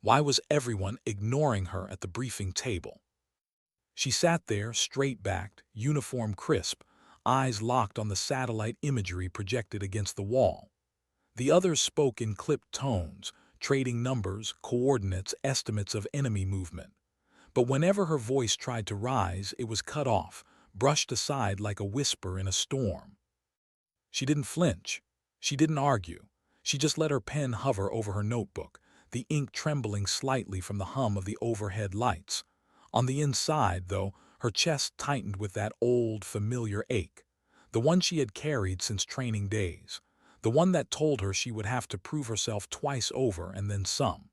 Why was everyone ignoring her at the briefing table? She sat there, straight-backed, uniform crisp, eyes locked on the satellite imagery projected against the wall. The others spoke in clipped tones, trading numbers, coordinates, estimates of enemy movement. But whenever her voice tried to rise, it was cut off, brushed aside like a whisper in a storm. She didn't flinch. She didn't argue. She just let her pen hover over her notebook, the ink trembling slightly from the hum of the overhead lights. On the inside, though, her chest tightened with that old, familiar ache, the one she had carried since training days, the one that told her she would have to prove herself twice over and then some.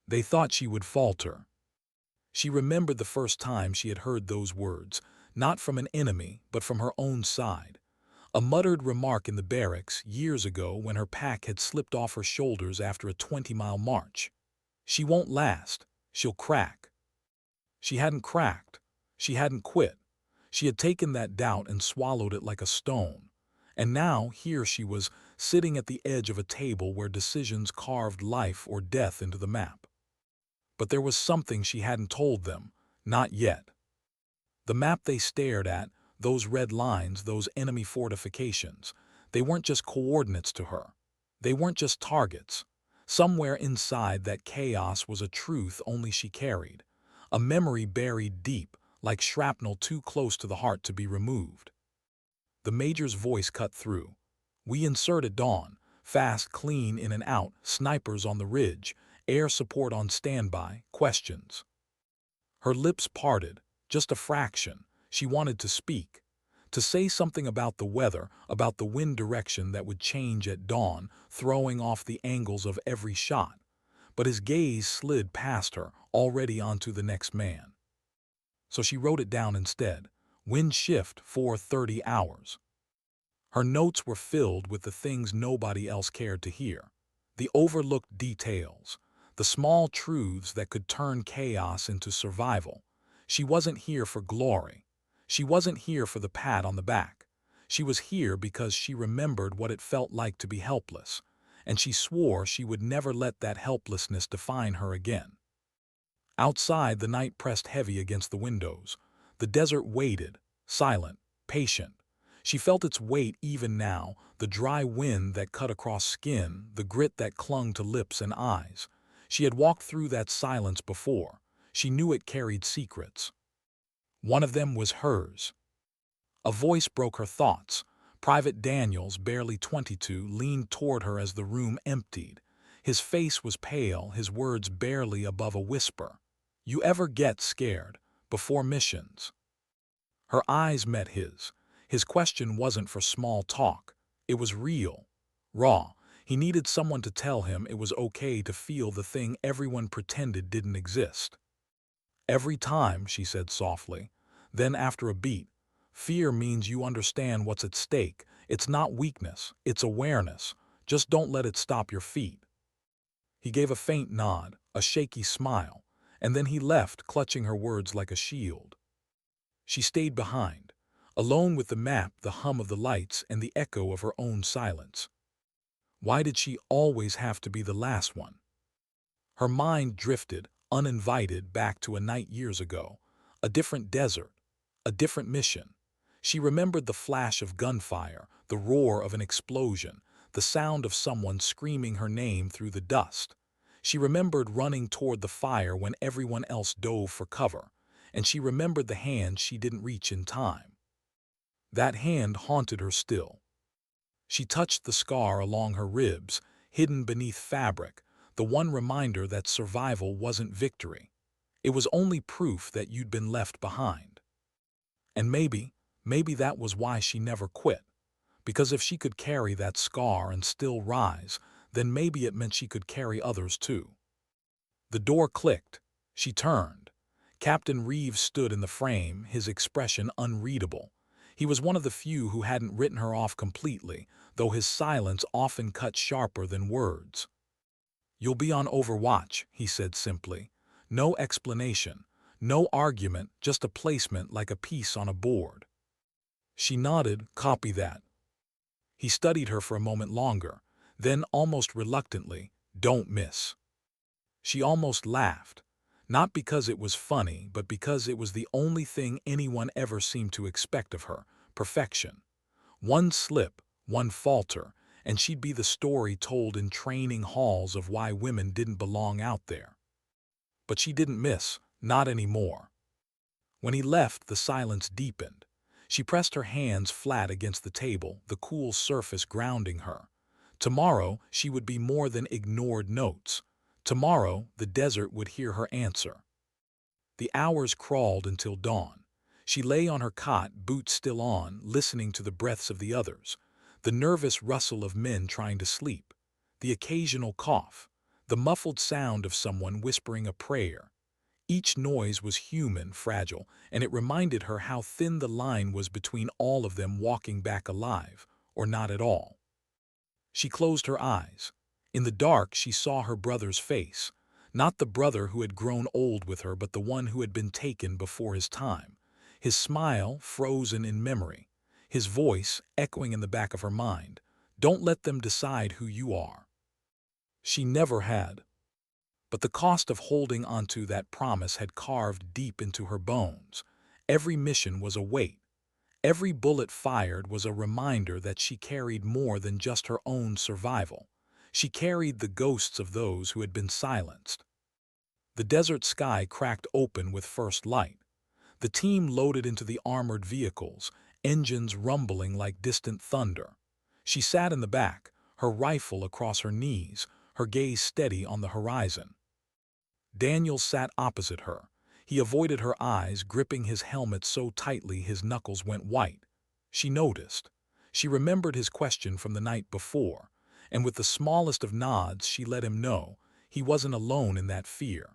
They thought she would falter. She remembered the first time she had heard those words, not from an enemy, but from her own side. A muttered remark in the barracks years ago when her pack had slipped off her shoulders after a 20-mile march. She won't last. She'll crack. She hadn't cracked. She hadn't quit. She had taken that doubt and swallowed it like a stone. And now here she was, sitting at the edge of a table where decisions carved life or death into the map. But there was something she hadn't told them, not yet. The map they stared at, those red lines, those enemy fortifications, they weren't just coordinates to her. They weren't just targets. Somewhere inside that chaos was a truth only she carried, a memory buried deep, like shrapnel too close to the heart to be removed. The major's voice cut through. "We insert at dawn, fast, clean, in and out, snipers on the ridge, air support on standby, questions." Her lips parted, just a fraction. She wanted to speak, to say something about the weather, about the wind direction that would change at dawn, throwing off the angles of every shot. But his gaze slid past her, already onto the next man. So she wrote it down instead. Wind shift 4:30 hours. Her notes were filled with the things nobody else cared to hear. The overlooked details, the small truths that could turn chaos into survival. She wasn't here for glory. She wasn't here for the pat on the back. She was here because she remembered what it felt like to be helpless, and she swore she would never let that helplessness define her again. Outside, the night pressed heavy against the windows. The desert waited, silent, patient. She felt its weight even now, the dry wind that cut across skin, the grit that clung to lips and eyes. She had walked through that silence before. She knew it carried secrets. One of them was hers. A voice broke her thoughts. Private Daniels, barely 22, leaned toward her as the room emptied. His face was pale, his words barely above a whisper. "You ever get scared before missions?" Her eyes met his. His question wasn't for small talk. It was real, raw. He needed someone to tell him it was okay to feel the thing everyone pretended didn't exist. "Every time," she said softly. Then after a beat, "Fear means you understand what's at stake. It's not weakness, it's awareness. Just don't let it stop your feet." He gave a faint nod, a shaky smile, and then he left, clutching her words like a shield. She stayed behind, alone with the map, the hum of the lights, and the echo of her own silence. Why did she always have to be the last one? Her mind drifted, uninvited, back to a night years ago, a different desert, a different mission. She remembered the flash of gunfire, the roar of an explosion, the sound of someone screaming her name through the dust. She remembered running toward the fire when everyone else dove for cover, and she remembered the hand she didn't reach in time. That hand haunted her still. She touched the scar along her ribs, hidden beneath fabric, the one reminder that survival wasn't victory. It was only proof that you'd been left behind. And maybe that was why she never quit. Because if she could carry that scar and still rise, then maybe it meant she could carry others too. The door clicked. She turned. Captain Reeves stood in the frame, his expression unreadable. He was one of the few who hadn't written her off completely, though his silence often cut sharper than words. "You'll be on Overwatch," he said simply. No explanation, no argument, just a placement like a piece on a board. She nodded. "Copy that." He studied her for a moment longer, then almost reluctantly, "Don't miss." She almost laughed, not because it was funny, but because it was the only thing anyone ever seemed to expect of her, perfection. One slip, one falter, and she'd be the story told in training halls of why women didn't belong out there. But she didn't miss, not anymore. When he left, the silence deepened. She pressed her hands flat against the table, the cool surface grounding her. Tomorrow, she would be more than ignored notes. Tomorrow, the desert would hear her answer. The hours crawled until dawn. She lay on her cot, boots still on, listening to the breaths of the others, the nervous rustle of men trying to sleep, the occasional cough, the muffled sound of someone whispering a prayer. Each noise was human, fragile, and it reminded her how thin the line was between all of them walking back alive, or not at all. She closed her eyes. In the dark, she saw her brother's face, not the brother who had grown old with her, but the one who had been taken before his time. His smile frozen in memory, his voice echoing in the back of her mind. Don't let them decide who you are. She never had. But the cost of holding onto that promise had carved deep into her bones. Every mission was a weight. Every bullet fired was a reminder that she carried more than just her own survival. She carried the ghosts of those who had been silenced. The desert sky cracked open with first light. The team loaded into the armored vehicles, engines rumbling like distant thunder. She sat in the back, her rifle across her knees, her gaze steady on the horizon. Daniel sat opposite her. He avoided her eyes, gripping his helmet so tightly his knuckles went white. She noticed. She remembered his question from the night before, and with the smallest of nods she let him know he wasn't alone in that fear.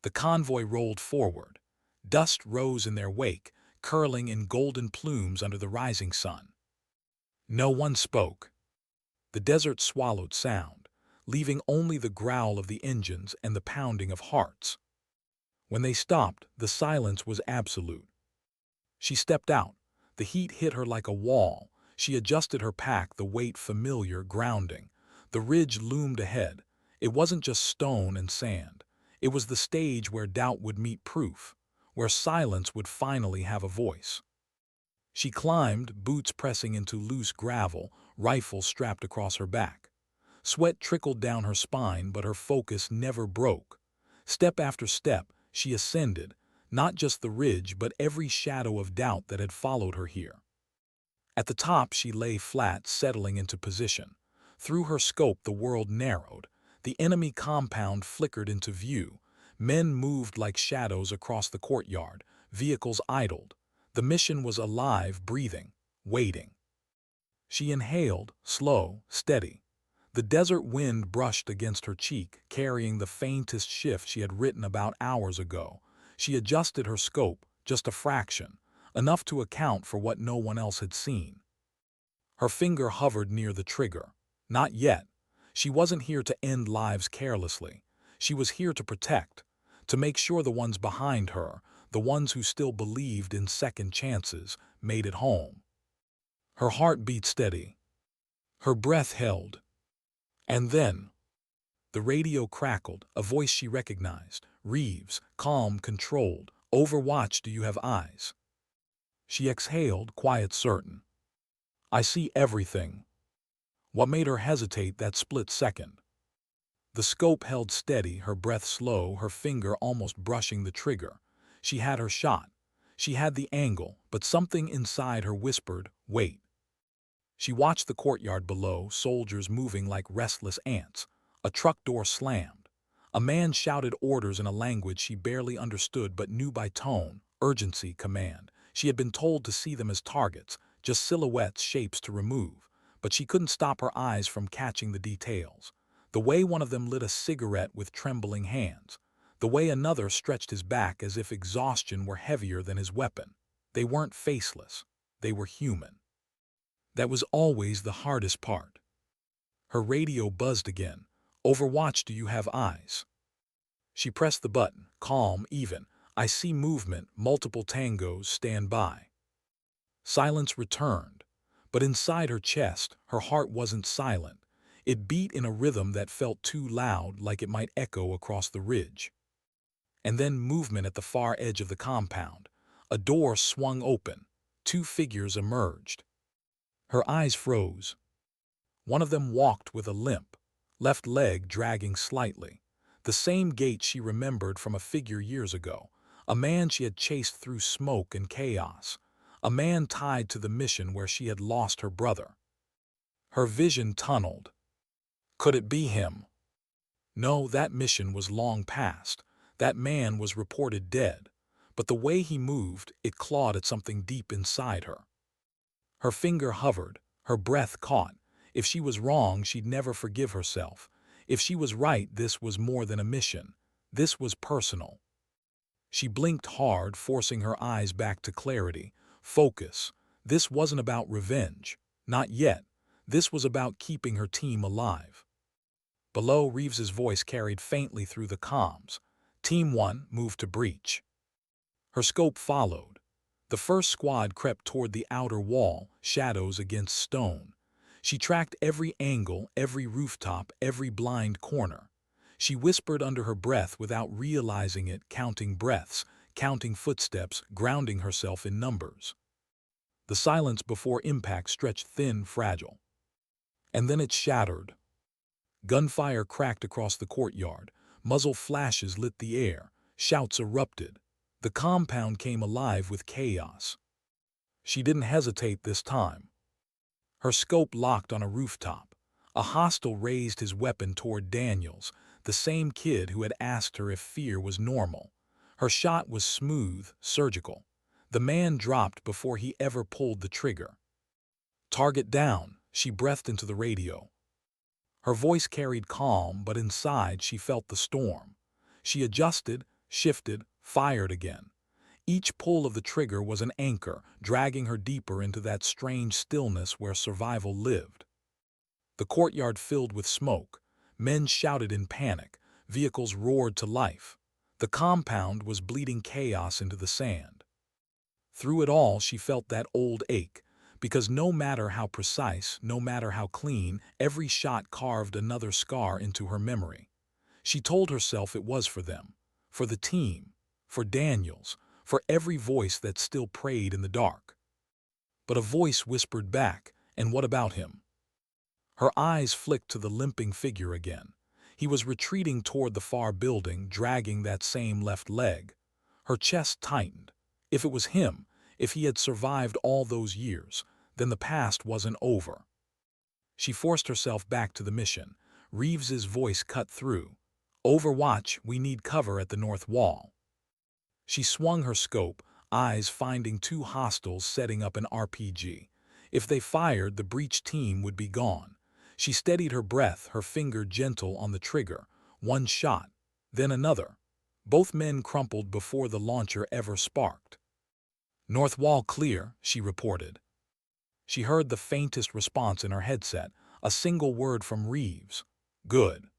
The convoy rolled forward. Dust rose in their wake, curling in golden plumes under the rising sun. No one spoke. The desert swallowed sound, leaving only the growl of the engines and the pounding of hearts. When they stopped, the silence was absolute. She stepped out. The heat hit her like a wall. She adjusted her pack, the weight familiar, grounding. The ridge loomed ahead. It wasn't just stone and sand. It was the stage where doubt would meet proof, where silence would finally have a voice. She climbed, boots pressing into loose gravel, rifle strapped across her back. Sweat trickled down her spine, but her focus never broke. Step after step, she ascended, not just the ridge, but every shadow of doubt that had followed her here. At the top, she lay flat, settling into position. Through her scope, the world narrowed. The enemy compound flickered into view. Men moved like shadows across the courtyard. Vehicles idled. The mission was alive, breathing, waiting. She inhaled, slow, steady. The desert wind brushed against her cheek, carrying the faintest shift she had written about hours ago. She adjusted her scope, just a fraction, enough to account for what no one else had seen. Her finger hovered near the trigger. Not yet. She wasn't here to end lives carelessly. She was here to protect, to make sure the ones behind her, the ones who still believed in second chances, made it home. Her heart beat steady. Her breath held. And then, the radio crackled, a voice she recognized. Reeves, calm, controlled. Overwatch, do you have eyes? She exhaled, quiet, certain. I see everything. What made her hesitate that split second? The scope held steady, her breath slow, her finger almost brushing the trigger. She had her shot. She had the angle, but something inside her whispered, wait. She watched the courtyard below, soldiers moving like restless ants. A truck door slammed. A man shouted orders in a language she barely understood but knew by tone, urgency, command. She had been told to see them as targets, just silhouettes, shapes to remove. But she couldn't stop her eyes from catching the details. The way one of them lit a cigarette with trembling hands. The way another stretched his back as if exhaustion were heavier than his weapon. They weren't faceless. They were human. That was always the hardest part. Her radio buzzed again. Overwatch, do you have eyes? She pressed the button, calm, even. I see movement, multiple tangos, stand by. Silence returned, but inside her chest, her heart wasn't silent. It beat in a rhythm that felt too loud, like it might echo across the ridge. And then movement at the far edge of the compound. A door swung open. Two figures emerged. Her eyes froze. One of them walked with a limp, left leg dragging slightly. The same gait she remembered from a figure years ago. A man she had chased through smoke and chaos. A man tied to the mission where she had lost her brother. Her vision tunneled. Could it be him? No, that mission was long past. That man was reported dead. But the way he moved, it clawed at something deep inside her. Her finger hovered, her breath caught. If she was wrong, she'd never forgive herself. If she was right, this was more than a mission. This was personal. She blinked hard, forcing her eyes back to clarity. Focus. This wasn't about revenge. Not yet. This was about keeping her team alive. Below, Reeves's voice carried faintly through the comms. Team 1 moved to breach. Her scope followed. The first squad crept toward the outer wall, shadows against stone. She tracked every angle, every rooftop, every blind corner. She whispered under her breath without realizing it, counting breaths, counting footsteps, grounding herself in numbers. The silence before impact stretched thin, fragile. And then it shattered. Gunfire cracked across the courtyard. Muzzle flashes lit the air. Shouts erupted. The compound came alive with chaos. She didn't hesitate this time. Her scope locked on a rooftop. A hostile raised his weapon toward Daniels, the same kid who had asked her if fear was normal. Her shot was smooth, surgical. The man dropped before he ever pulled the trigger. Target down, she breathed into the radio. Her voice carried calm, but inside she felt the storm. She adjusted, shifted, fired again. Each pull of the trigger was an anchor, dragging her deeper into that strange stillness where survival lived. The courtyard filled with smoke. Men shouted in panic. Vehicles roared to life. The compound was bleeding chaos into the sand. Through it all, she felt that old ache, because no matter how precise, no matter how clean, every shot carved another scar into her memory. She told herself it was for them, for the team, for Daniels, for every voice that still prayed in the dark. But a voice whispered back, "And what about him?" Her eyes flicked to the limping figure again. He was retreating toward the far building, dragging that same left leg. Her chest tightened. If it was him, if he had survived all those years, then the past wasn't over. She forced herself back to the mission. Reeves's voice cut through. "Overwatch, we need cover at the north wall." She swung her scope, eyes finding two hostiles setting up an RPG. If they fired, the breach team would be gone. She steadied her breath, her finger gentle on the trigger. One shot, then another. Both men crumpled before the launcher ever sparked. "North wall clear," she reported. She heard the faintest response in her headset, a single word from Reeves. "Good."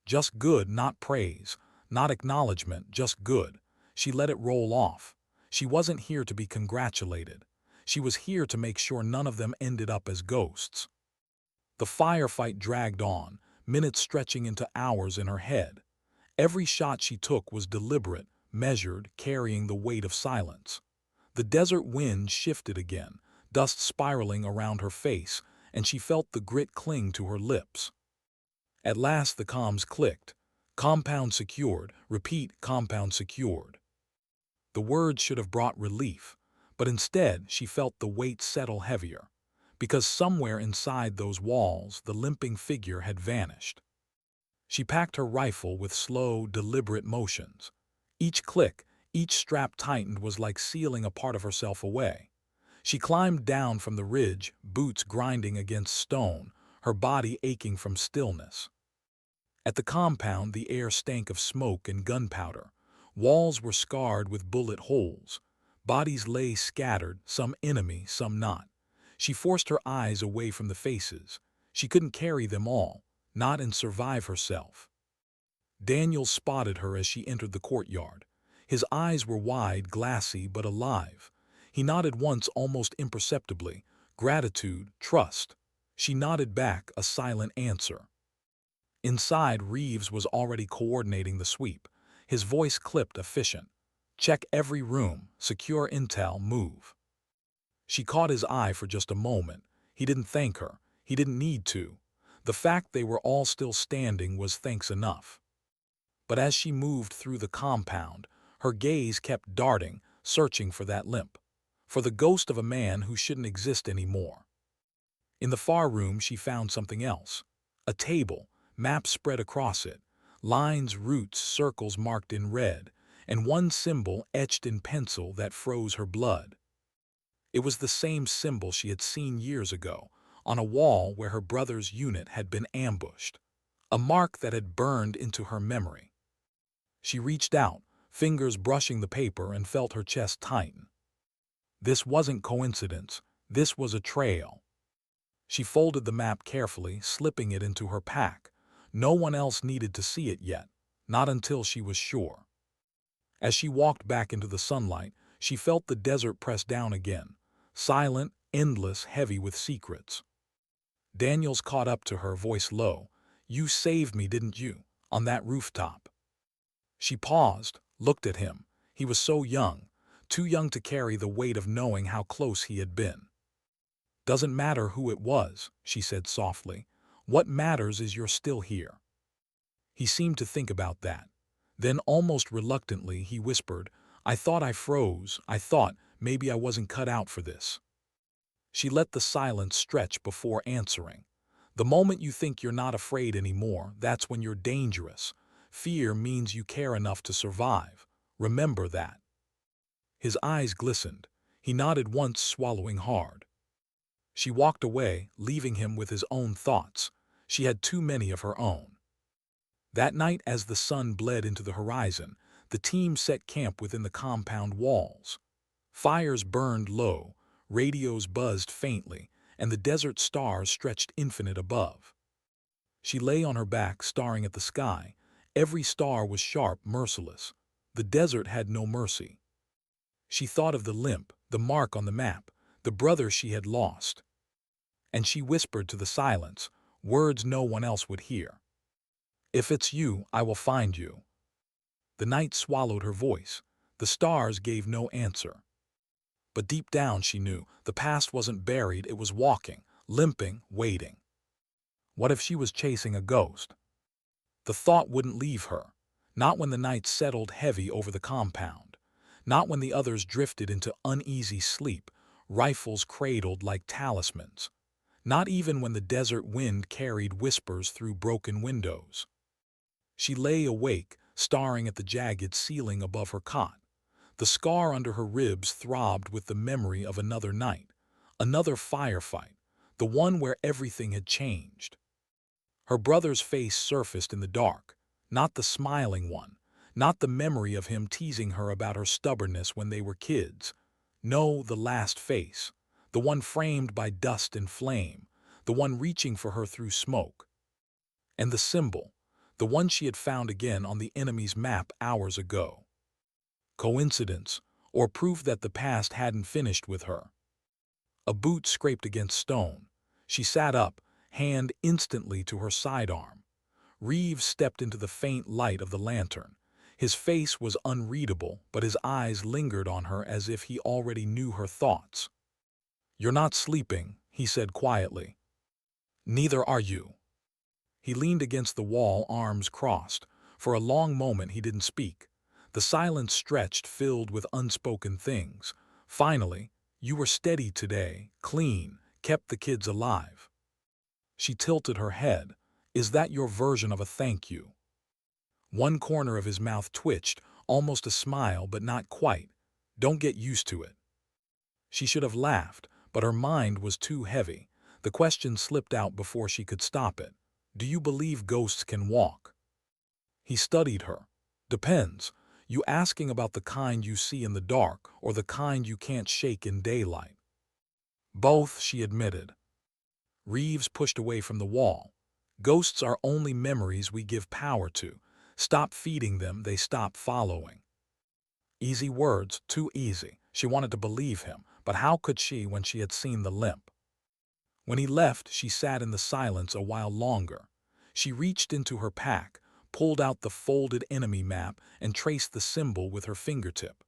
Just good, not praise, not acknowledgement, just good. She let it roll off. She wasn't here to be congratulated. She was here to make sure none of them ended up as ghosts. The firefight dragged on, minutes stretching into hours in her head. Every shot she took was deliberate, measured, carrying the weight of silence. The desert wind shifted again, dust spiraling around her face, and she felt the grit cling to her lips. At last the comms clicked. "Compound secured. Repeat, compound secured." The words should have brought relief, but instead she felt the weight settle heavier, because somewhere inside those walls the limping figure had vanished. She packed her rifle with slow, deliberate motions. Each click, each strap tightened was like sealing a part of herself away. She climbed down from the ridge, boots grinding against stone, her body aching from stillness. At the compound, the air stank of smoke and gunpowder. Walls were scarred with bullet holes. Bodies lay scattered, some enemy, some not. She forced her eyes away from the faces. She couldn't carry them all, not and survive herself. Daniel spotted her as she entered the courtyard. His eyes were wide, glassy, but alive. He nodded once almost imperceptibly. Gratitude, trust. She nodded back a silent answer. Inside, Reeves was already coordinating the sweep. His voice clipped efficient. Check every room, secure intel, move. She caught his eye for just a moment. He didn't thank her. He didn't need to. The fact they were all still standing was thanks enough. But as she moved through the compound, her gaze kept darting, searching for that limp. For the ghost of a man who shouldn't exist anymore. In the far room, she found something else. A table, maps spread across it, lines, routes, circles marked in red, and one symbol etched in pencil that froze her blood. It was the same symbol she had seen years ago, on a wall where her brother's unit had been ambushed. A mark that had burned into her memory. She reached out, fingers brushing the paper, and felt her chest tighten. This wasn't coincidence. This was a trail. She folded the map carefully, slipping it into her pack. No one else needed to see it yet, not until she was sure. As she walked back into the sunlight, she felt the desert press down again, silent, endless, heavy with secrets. Daniels caught up to her, voice low. "You saved me, didn't you, on that rooftop?" She paused, looked at him. He was so young, too young to carry the weight of knowing how close he had been. "Doesn't matter who it was," she said softly. "What matters is you're still here." He seemed to think about that. Then, almost reluctantly, he whispered, "I thought I froze. I thought maybe I wasn't cut out for this." She let the silence stretch before answering. "The moment you think you're not afraid anymore, that's when you're dangerous. Fear means you care enough to survive. Remember that." His eyes glistened. He nodded once, swallowing hard. She walked away, leaving him with his own thoughts. She had too many of her own. That night, as the sun bled into the horizon, the team set camp within the compound walls. Fires burned low, radios buzzed faintly, and the desert stars stretched infinite above. She lay on her back, staring at the sky. Every star was sharp, merciless. The desert had no mercy. She thought of the limp, the mark on the map, the brother she had lost. And she whispered to the silence, words no one else would hear. "If it's you, I will find you." The night swallowed her voice. The stars gave no answer. But deep down she knew the past wasn't buried, it was walking, limping, waiting. What if she was chasing a ghost? The thought wouldn't leave her. Not when the night settled heavy over the compound. Not when the others drifted into uneasy sleep, rifles cradled like talismans. Not even when the desert wind carried whispers through broken windows. She lay awake, staring at the jagged ceiling above her cot. The scar under her ribs throbbed with the memory of another night, another firefight, the one where everything had changed. Her brother's face surfaced in the dark, not the smiling one, not the memory of him teasing her about her stubbornness when they were kids. No, the last face, the one framed by dust and flame, the one reaching for her through smoke. And the symbol, the one she had found again on the enemy's map hours ago. Coincidence, or proof that the past hadn't finished with her? A boot scraped against stone. She sat up, hand instantly to her sidearm. Reeves stepped into the faint light of the lantern. His face was unreadable, but his eyes lingered on her as if he already knew her thoughts. "You're not sleeping," he said quietly. "Neither are you." He leaned against the wall, arms crossed. For a long moment he didn't speak. The silence stretched, filled with unspoken things. Finally, "You were steady today, clean, kept the kids alive." She tilted her head. "Is that your version of a thank you?" One corner of his mouth twitched, almost a smile, but not quite. "Don't get used to it." She should have laughed, but her mind was too heavy. The question slipped out before she could stop it. "Do you believe ghosts can walk?" He studied her. "Depends. You asking about the kind you see in the dark, or the kind you can't shake in daylight?" "Both," she admitted. Reeves pushed away from the wall. "Ghosts are only memories we give power to. Stop feeding them, they stop following." Easy words, too easy. She wanted to believe him, but how could she when she had seen the limp? When he left, she sat in the silence a while longer. She reached into her pack, pulled out the folded enemy map, and traced the symbol with her fingertip.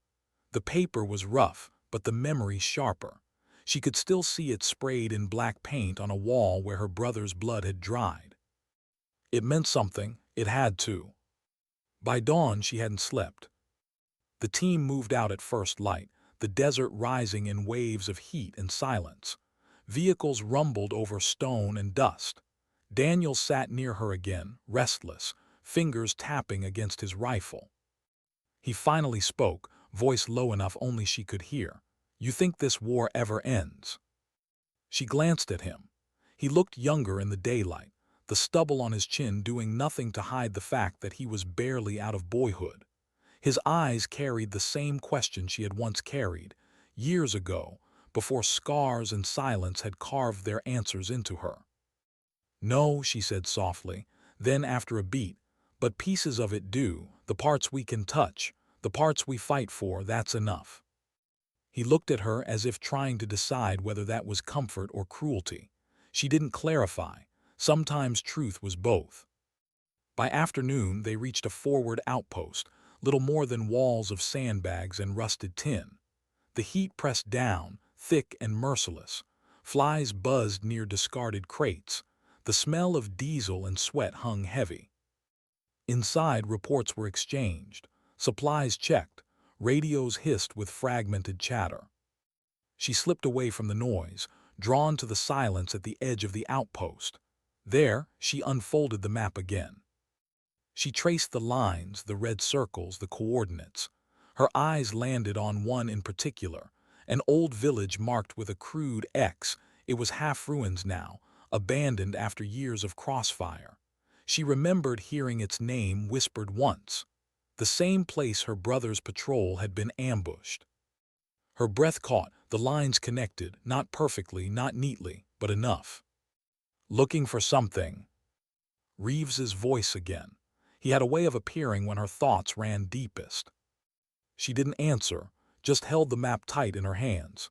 The paper was rough, but the memory sharper. She could still see it sprayed in black paint on a wall where her brother's blood had dried. It meant something. It had to. By dawn, she hadn't slept. The team moved out at first light, the desert rising in waves of heat and silence. Vehicles rumbled over stone and dust. Daniel sat near her again, restless, fingers tapping against his rifle. He finally spoke, voice low enough only she could hear. "You think this war ever ends?" She glanced at him. He looked younger in the daylight, the stubble on his chin doing nothing to hide the fact that he was barely out of boyhood. His eyes carried the same question she had once carried, years ago, before scars and silence had carved their answers into her. "No," she said softly, then after a beat, "but pieces of it do, the parts we can touch, the parts we fight for, that's enough." He looked at her as if trying to decide whether that was comfort or cruelty. She didn't clarify. Sometimes truth was both. By afternoon, they reached a forward outpost, little more than walls of sandbags and rusted tin. The heat pressed down, thick and merciless. Flies buzzed near discarded crates. The smell of diesel and sweat hung heavy. Inside, reports were exchanged, supplies checked, radios hissed with fragmented chatter. She slipped away from the noise, drawn to the silence at the edge of the outpost. There, she unfolded the map again. She traced the lines, the red circles, the coordinates. Her eyes landed on one in particular, an old village marked with a crude X. It was half ruins now, abandoned after years of crossfire. She remembered hearing its name whispered once, the same place her brother's patrol had been ambushed. Her breath caught, the lines connected, not perfectly, not neatly, but enough. "Looking for something." Reeves's voice again. He had a way of appearing when her thoughts ran deepest. She didn't answer, just held the map tight in her hands.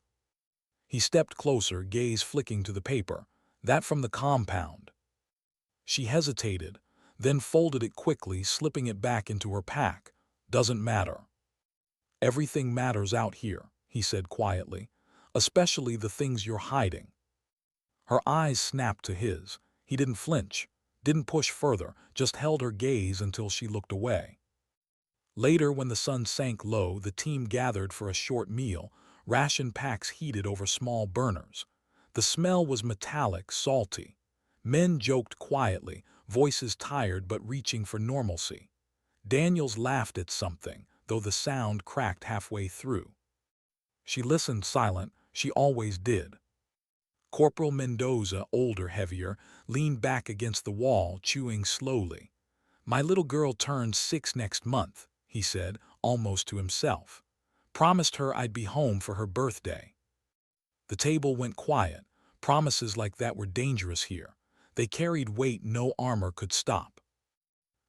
He stepped closer, gaze flicking to the paper. "That from the compound." She hesitated, then folded it quickly, slipping it back into her pack. "Doesn't matter." "Everything matters out here," he said quietly, "especially the things you're hiding." Her eyes snapped to his. He didn't flinch, didn't push further, just held her gaze until she looked away. Later, when the sun sank low, the team gathered for a short meal, ration packs heated over small burners. The smell was metallic, salty. Men joked quietly, voices tired but reaching for normalcy. Daniels laughed at something, though the sound cracked halfway through. She listened silent, she always did. Corporal Mendoza, older, heavier, leaned back against the wall, chewing slowly. "My little girl turns 6 next month," he said, almost to himself. "Promised her I'd be home for her birthday." The table went quiet. Promises like that were dangerous here. They carried weight no armor could stop.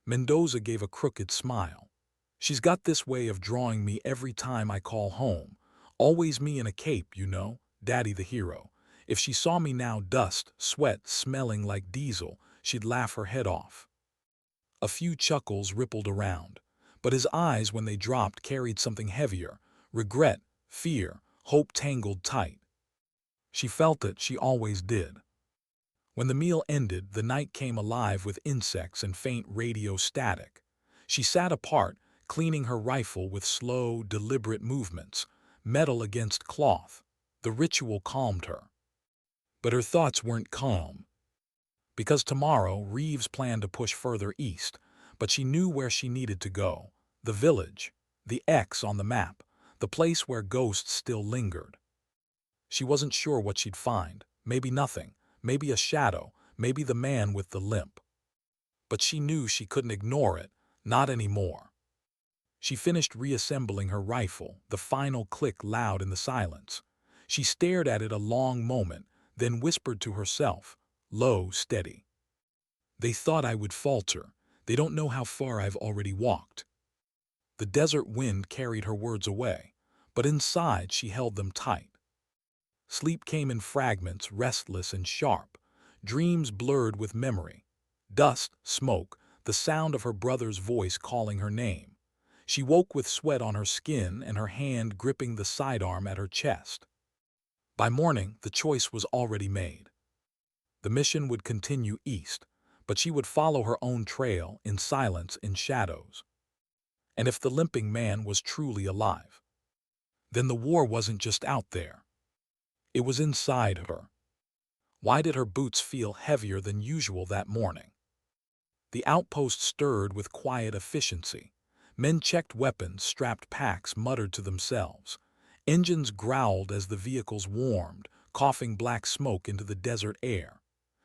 Mendoza gave a crooked smile. "She's got this way of drawing me every time I call home. Always me in a cape, you know, Daddy the hero. If she saw me now, dust, sweat, smelling like diesel, she'd laugh her head off." A few chuckles rippled around, but his eyes, when they dropped, carried something heavier, regret, fear, hope tangled tight. She felt it, she always did. When the meal ended, the night came alive with insects and faint radio static. She sat apart, cleaning her rifle with slow, deliberate movements, metal against cloth. The ritual calmed her. But her thoughts weren't calm. Because tomorrow, Reeves planned to push further east, but she knew where she needed to go. The village, the X on the map, the place where ghosts still lingered. She wasn't sure what she'd find. Maybe nothing, maybe a shadow, maybe the man with the limp. But she knew she couldn't ignore it, not anymore. She finished reassembling her rifle, the final click loud in the silence. She stared at it a long moment, then whispered to herself, low, steady. "They thought I would falter. They don't know how far I've already walked." The desert wind carried her words away, but inside she held them tight. Sleep came in fragments, restless and sharp, dreams blurred with memory. Dust, smoke, the sound of her brother's voice calling her name. She woke with sweat on her skin and her hand gripping the sidearm at her chest. By morning, the choice was already made. The mission would continue east, but she would follow her own trail in silence, in shadows. And if the limping man was truly alive, then the war wasn't just out there. It was inside her. Why did her boots feel heavier than usual that morning? The outpost stirred with quiet efficiency. Men checked weapons, strapped packs, muttered to themselves. Engines growled as the vehicles warmed, coughing black smoke into the desert air.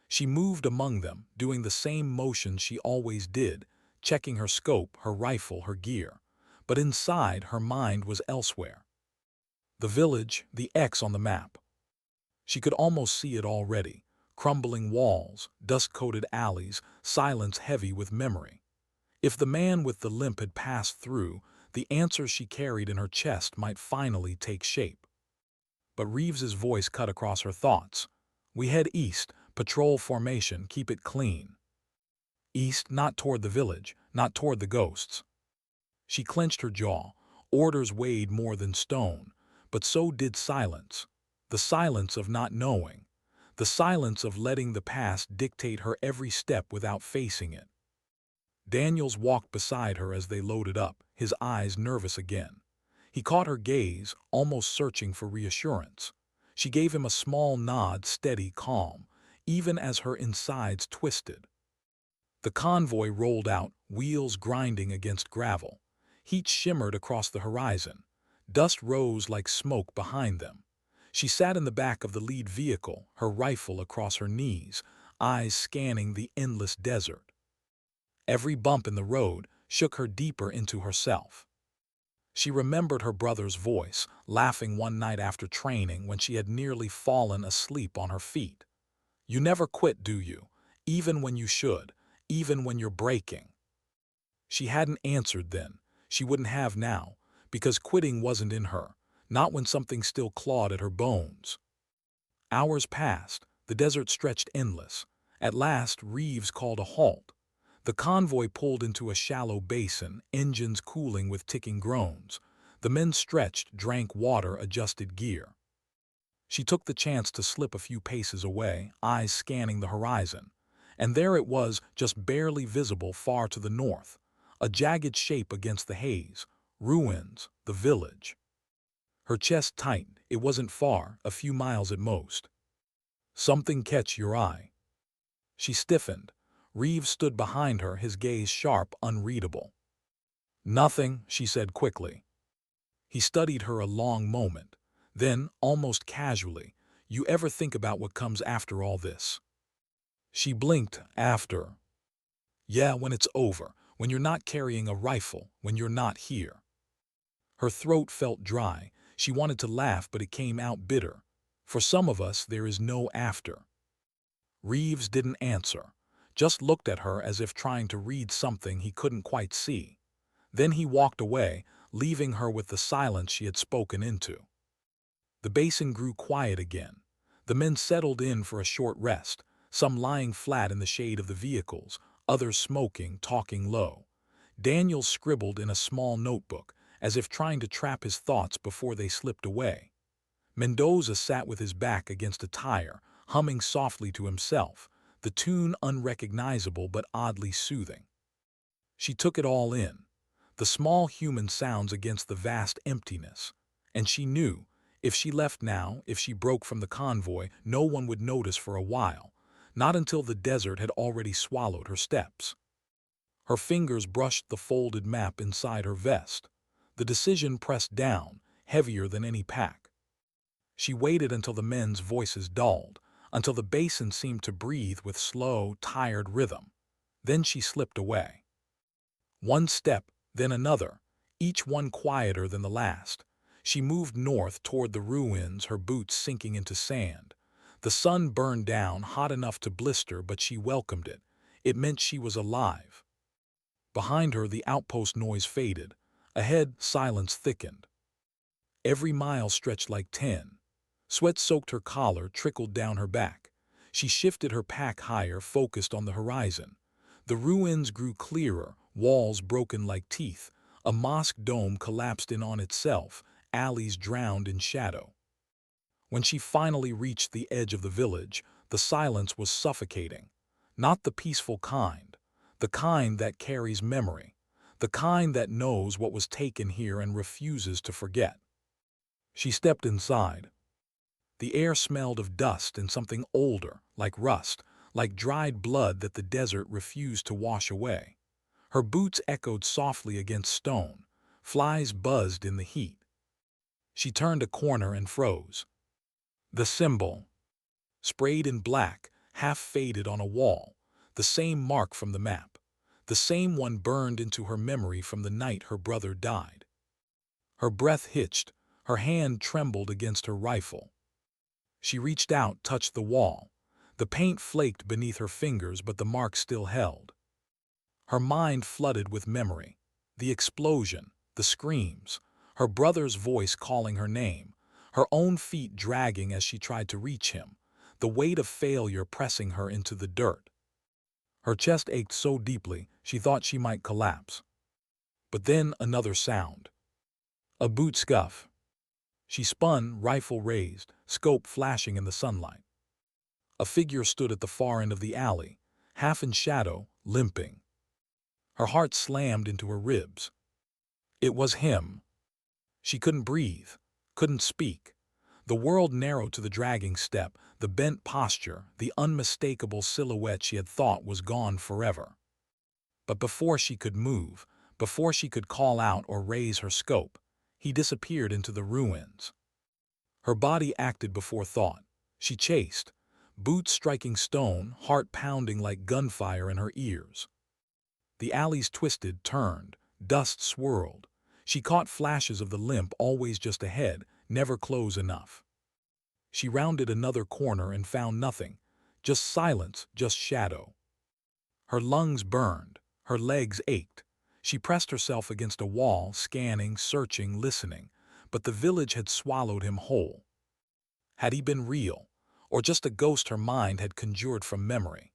She moved among them, doing the same motions she always did, checking her scope, her rifle, her gear. But inside, her mind was elsewhere. The village, the X on the map. She could almost see it already. Crumbling walls, dust-coated alleys, silence heavy with memory. If the man with the limp had passed through, the answer she carried in her chest might finally take shape. But Reeves's voice cut across her thoughts. We head east, patrol formation, keep it clean. East, not toward the village, not toward the ghosts. She clenched her jaw. Orders weighed more than stone, but so did silence. The silence of not knowing. The silence of letting the past dictate her every step without facing it. Daniels walked beside her as they loaded up, his eyes nervous again. He caught her gaze, almost searching for reassurance. She gave him a small nod, steady, calm, even as her insides twisted. The convoy rolled out, wheels grinding against gravel. Heat shimmered across the horizon. Dust rose like smoke behind them. She sat in the back of the lead vehicle, her rifle across her knees, eyes scanning the endless desert. Every bump in the road shook her deeper into herself. She remembered her brother's voice, laughing one night after training when she had nearly fallen asleep on her feet. You never quit, do you? Even when you should, even when you're breaking. She hadn't answered then. She wouldn't have now, because quitting wasn't in her, not when something still clawed at her bones. Hours passed, the desert stretched endless. At last, Reeves called a halt. The convoy pulled into a shallow basin, engines cooling with ticking groans. The men stretched, drank water, adjusted gear. She took the chance to slip a few paces away, eyes scanning the horizon. And there it was, just barely visible far to the north. A jagged shape against the haze. Ruins, the village. Her chest tightened. It wasn't far, a few miles at most. Something catch your eye. She stiffened. Reeves stood behind her, his gaze sharp, unreadable. Nothing, she said quickly. He studied her a long moment. Then, almost casually, you ever think about what comes after all this? She blinked. After. Yeah, when it's over, when you're not carrying a rifle, when you're not here. Her throat felt dry. She wanted to laugh, but it came out bitter. For some of us, there is no after. Reeves didn't answer, just looked at her as if trying to read something he couldn't quite see. Then he walked away, leaving her with the silence she had spoken into. The basin grew quiet again. The men settled in for a short rest, some lying flat in the shade of the vehicles, others smoking, talking low. Daniel scribbled in a small notebook, as if trying to trap his thoughts before they slipped away. Mendoza sat with his back against a tire, humming softly to himself, the tune unrecognizable but oddly soothing. She took it all in, the small human sounds against the vast emptiness, and she knew, if she left now, if she broke from the convoy, no one would notice for a while, not until the desert had already swallowed her steps. Her fingers brushed the folded map inside her vest. The decision pressed down, heavier than any pack. She waited until the men's voices dulled, until the basin seemed to breathe with slow, tired rhythm. Then she slipped away. One step, then another, each one quieter than the last. She moved north toward the ruins, her boots sinking into sand. The sun burned down, hot enough to blister, but she welcomed it. It meant she was alive. Behind her, the outpost noise faded. Ahead, silence thickened. Every mile stretched like 10. Sweat soaked her collar, trickled down her back. She shifted her pack higher, focused on the horizon. The ruins grew clearer, walls broken like teeth. A mosque dome collapsed in on itself, alleys drowned in shadow. When she finally reached the edge of the village, the silence was suffocating. Not the peaceful the kind that carries memory, the kind that knows what was taken here and refuses to forget. She stepped inside. The air smelled of dust and something older, like rust, like dried blood that the desert refused to wash away. Her boots echoed softly against stone. Flies buzzed in the heat. She turned a corner and froze. The symbol, sprayed in black, half faded on a wall, the same mark from the map, the same one burned into her memory from the night her brother died. Her breath hitched, her hand trembled against her rifle. She reached out, touched the wall. The paint flaked beneath her fingers, but the mark still held. Her mind flooded with memory. The explosion, the screams, her brother's voice calling her name, her own feet dragging as she tried to reach him, the weight of failure pressing her into the dirt. Her chest ached so deeply she thought she might collapse. But then another sound. A boot scuff. She spun, rifle raised, scope flashing in the sunlight. A figure stood at the far end of the alley, half in shadow, limping. Her heart slammed into her ribs. It was him. She couldn't breathe, couldn't speak. The world narrowed to the dragging step, the bent posture, the unmistakable silhouette she had thought was gone forever. But before she could move, before she could call out or raise her scope, he disappeared into the ruins. Her body acted before thought. She chased, boots striking stone, heart pounding like gunfire in her ears. The alleys twisted, turned, dust swirled. She caught flashes of the limp always just ahead, never close enough. She rounded another corner and found nothing, just silence, just shadow. Her lungs burned, her legs ached. She pressed herself against a wall, scanning, searching, listening, but the village had swallowed him whole. Had he been real, or just a ghost her mind had conjured from memory?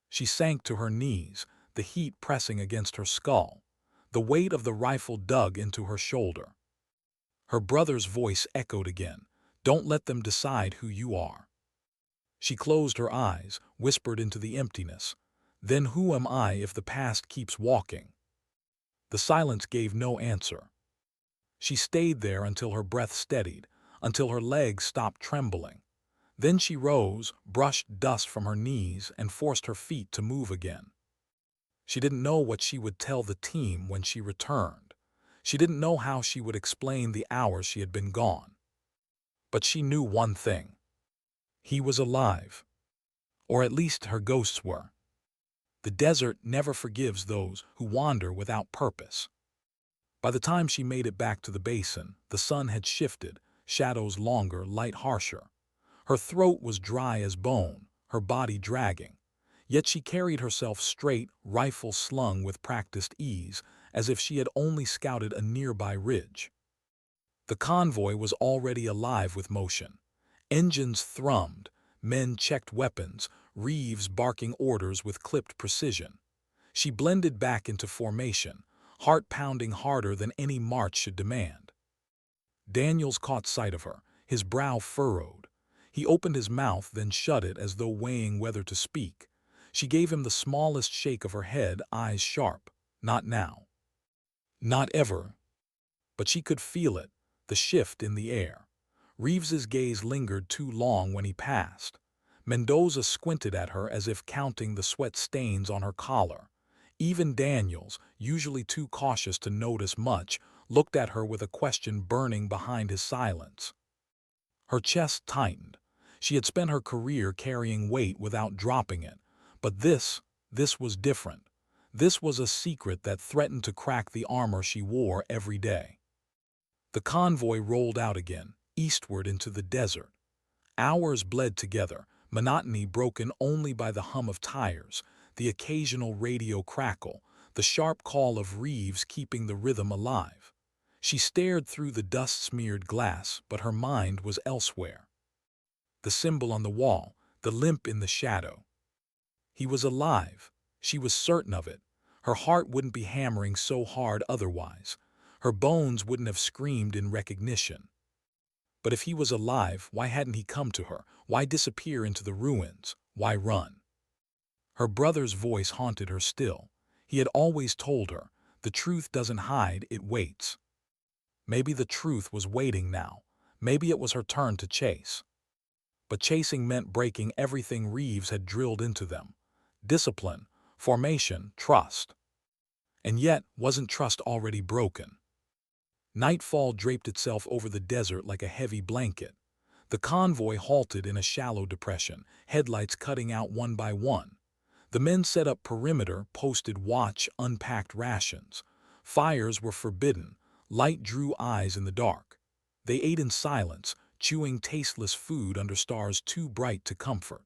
She sank to her knees, the heat pressing against her skull, the weight of the rifle dug into her shoulder. Her brother's voice echoed again, "Don't let them decide who you are." She closed her eyes, whispered into the emptiness, "Then who am I if the past keeps walking?" The silence gave no answer. She stayed there until her breath steadied, until her legs stopped trembling. Then she rose, brushed dust from her knees, and forced her feet to move again. She didn't know what she would tell the team when she returned. She didn't know how she would explain the hours she had been gone. But she knew one thing. He was alive. Or at least her ghosts were. The desert never forgives those who wander without purpose. By the time she made it back to the basin, the sun had shifted, shadows longer, light harsher. Her throat was dry as bone, her body dragging. Yet she carried herself straight, rifle slung with practiced ease, as if she had only scouted a nearby ridge. The convoy was already alive with motion. Engines thrummed, men checked weapons, Reeves barking orders with clipped precision. She blended back into formation, heart pounding harder than any march should demand. Daniels caught sight of her, his brow furrowed. He opened his mouth, then shut it as though weighing whether to speak. She gave him the smallest shake of her head, eyes sharp. Not now. Not ever. But she could feel it, the shift in the air. Reeves's gaze lingered too long when he passed. Mendoza squinted at her as if counting the sweat stains on her collar. Even Daniels, usually too cautious to notice much, looked at her with a question burning behind his silence. Her chest tightened. She had spent her career carrying weight without dropping it. But this was different. This was a secret that threatened to crack the armor she wore every day. The convoy rolled out again, eastward into the desert. Hours bled together, monotony broken only by the hum of tires, the occasional radio crackle, the sharp call of Reeves keeping the rhythm alive. She stared through the dust-smeared glass, but her mind was elsewhere. the symbol on the wall, the limp in the shadow. He was alive. She was certain of it. Her heart wouldn't be hammering so hard otherwise. Her bones wouldn't have screamed in recognition. But if he was alive, why hadn't he come to her? Why disappear into the ruins? Why run? Her brother's voice haunted her still. He had always told her, the truth doesn't hide, it waits. Maybe the truth was waiting now. Maybe it was her turn to chase. But chasing meant breaking everything Reeves had drilled into them. Discipline, formation, trust. And yet, wasn't trust already broken? Nightfall draped itself over the desert like a heavy blanket. The convoy halted in a shallow depression, headlights cutting out one by one. The men set up perimeter, posted watch, unpacked rations. Fires were forbidden. Light drew eyes in the dark. They ate in silence, chewing tasteless food under stars too bright to comfort.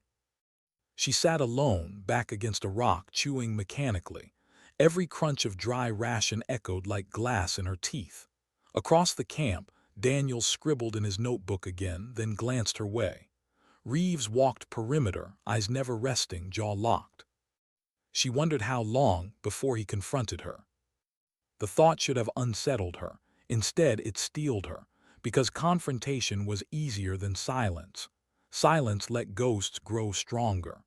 She sat alone, back against a rock, chewing mechanically. Every crunch of dry ration echoed like glass in her teeth. Across the camp, Daniel scribbled in his notebook again, then glanced her way. Reeves walked perimeter, eyes never resting, jaw locked. She wondered how long before he confronted her. The thought should have unsettled her. Instead, it steeled her, because confrontation was easier than silence. Silence let ghosts grow stronger.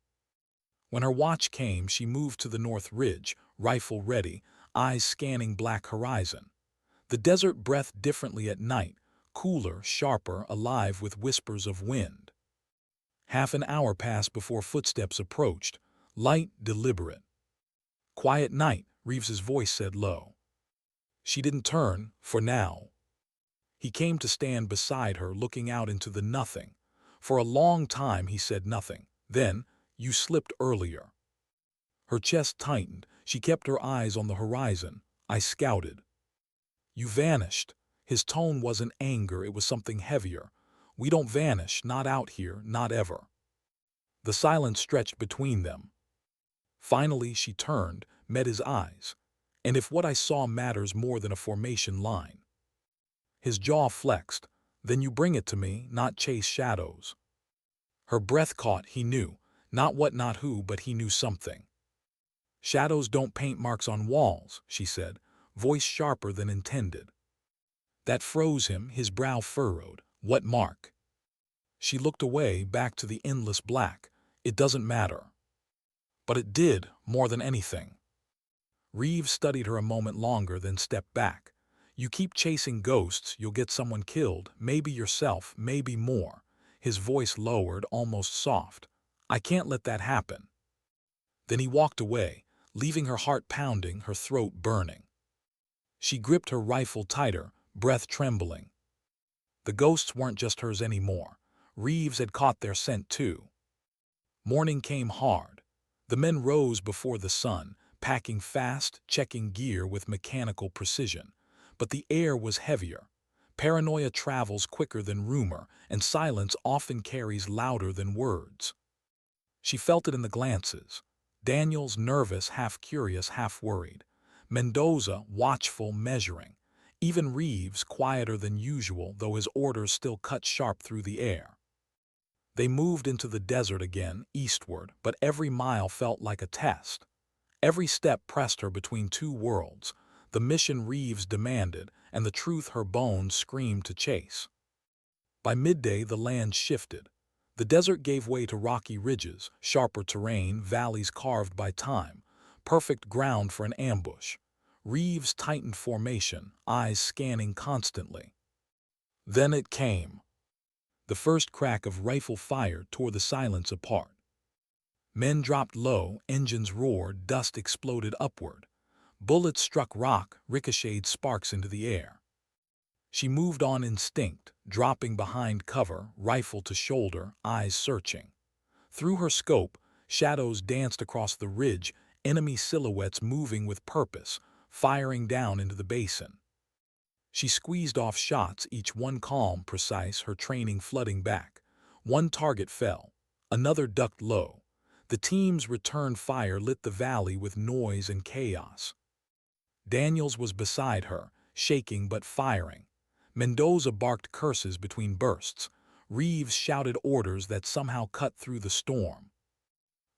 When her watch came, she moved to the north ridge, rifle ready, eyes scanning black horizon. The desert breathed differently at night, cooler, sharper, alive with whispers of wind. Half an hour passed before footsteps approached, light, deliberate. "Quiet night," Reeves's voice said low. She didn't turn, for now. He came to stand beside her, looking out into the nothing. For a long time he said nothing. Then, "You slipped earlier." Her chest tightened. She kept her eyes on the horizon. "I scouted." "You vanished." His tone wasn't anger, it was something heavier. "We don't vanish, not out here, not ever." The silence stretched between them. Finally she turned, met his eyes. "And if what I saw matters more than a formation line?" His jaw flexed. "Then you bring it to me, not chase shadows." Her breath caught, he knew. Not what, not who, but he knew something. "Shadows don't paint marks on walls," she said, voice sharper than intended. That froze him, his brow furrowed. What mark? She looked away, back to the endless black. "It doesn't matter." But it did, more than anything. Reeves studied her a moment longer, then stepped back. "You keep chasing ghosts, you'll get someone killed, maybe yourself, maybe more." His voice lowered, almost soft. "I can't let that happen." Then he walked away, leaving her heart pounding, her throat burning. She gripped her rifle tighter, breath trembling. The ghosts weren't just hers anymore. Reeves had caught their scent too. Morning came hard. The men rose before the sun, packing fast, checking gear with mechanical precision. But the air was heavier. Paranoia travels quicker than rumor, and silence often carries louder than words. She felt it in the glances. Daniel's nervous, half curious, half worried. Mendoza, watchful, measuring. Even Reeves, quieter than usual, though his orders still cut sharp through the air. They moved into the desert again, eastward, but every mile felt like a test. Every step pressed her between two worlds, the mission Reeves demanded and the truth her bones screamed to chase. By midday the land shifted. The desert gave way to rocky ridges, sharper terrain, valleys carved by time, perfect ground for an ambush. Reeves tightened formation, eyes scanning constantly. Then it came. The first crack of rifle fire tore the silence apart. Men dropped low, engines roared, dust exploded upward. Bullets struck rock, ricocheted sparks into the air. She moved on instinct, dropping behind cover, rifle to shoulder, eyes searching. Through her scope, shadows danced across the ridge, enemy silhouettes moving with purpose, firing down into the basin. She squeezed off shots, each one calm, precise, her training flooding back. One target fell. Another ducked low. The team's return fire lit the valley with noise and chaos. Daniels was beside her, shaking but firing. Mendoza barked curses between bursts. Reeves shouted orders that somehow cut through the storm.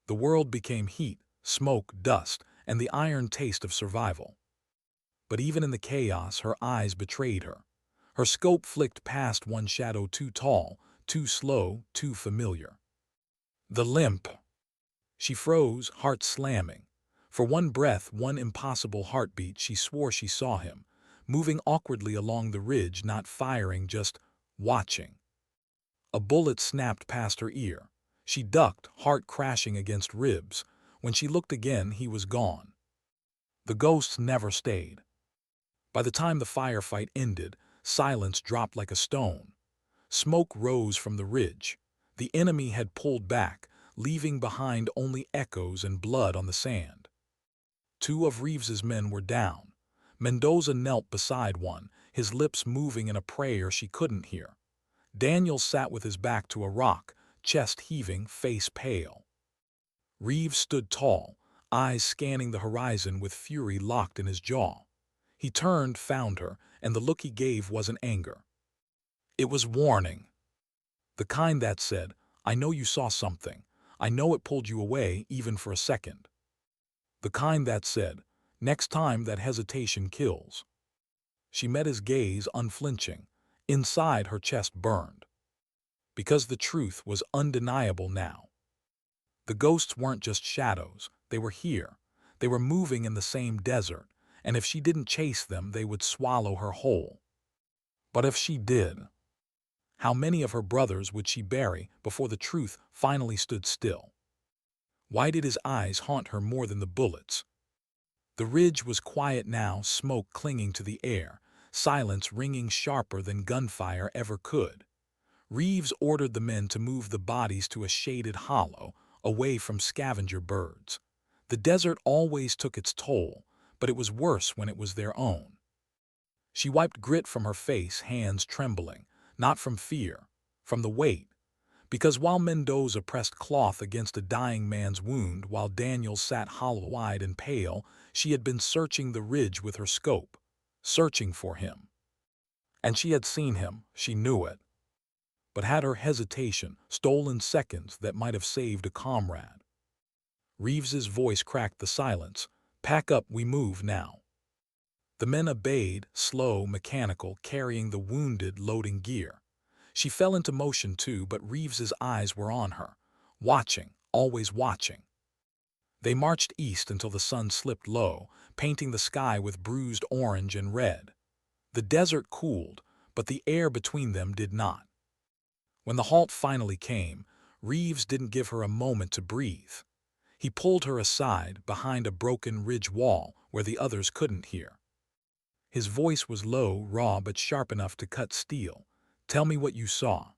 The world became heat, smoke, dust, and the iron taste of survival. But even in the chaos, her eyes betrayed her. Her scope flicked past one shadow too tall, too slow, too familiar. The limp. She froze, heart slamming. For one breath, one impossible heartbeat, she swore she saw him, moving awkwardly along the ridge, not firing, just watching. A bullet snapped past her ear. She ducked, heart crashing against ribs. When she looked again, he was gone. The ghosts never stayed. By the time the firefight ended, silence dropped like a stone. Smoke rose from the ridge. The enemy had pulled back, leaving behind only echoes and blood on the sand. Two of Reeves's men were down. Mendoza knelt beside one, his lips moving in a prayer she couldn't hear. Daniel sat with his back to a rock, chest heaving, face pale. Reeves stood tall, eyes scanning the horizon with fury locked in his jaw. He turned, found her, and the look he gave wasn't anger. It was warning. The kind that said, "I know you saw something. I know it pulled you away, even for a second." The kind that said, "Next time that hesitation kills." She met his gaze unflinching. Inside, her chest burned. Because the truth was undeniable now. The ghosts weren't just shadows. They were here. They were moving in the same desert, and if she didn't chase them, they would swallow her whole. But if she did, how many of her brothers would she bury before the truth finally stood still? Why did his eyes haunt her more than the bullets? The ridge was quiet now, smoke clinging to the air, silence ringing sharper than gunfire ever could. Reeves ordered the men to move the bodies to a shaded hollow, away from scavenger birds. The desert always took its toll, but it was worse when it was their own. She wiped grit from her face, hands trembling, not from fear, from the weight. Because while Mendoza pressed cloth against a dying man's wound, while Daniel sat hollow-eyed and pale, she had been searching the ridge with her scope, searching for him. And she had seen him, she knew it. But had her hesitation stolen seconds that might have saved a comrade? Reeves's voice cracked the silence. "Pack up, we move now." The men obeyed, slow, mechanical, carrying the wounded, loading gear. She fell into motion too, but Reeves's eyes were on her, watching, always watching. They marched east until the sun slipped low, painting the sky with bruised orange and red. The desert cooled, but the air between them did not. When the halt finally came, Reeves didn't give her a moment to breathe. He pulled her aside, behind a broken ridge wall where the others couldn't hear. His voice was low, raw, but sharp enough to cut steel. "Tell me what you saw."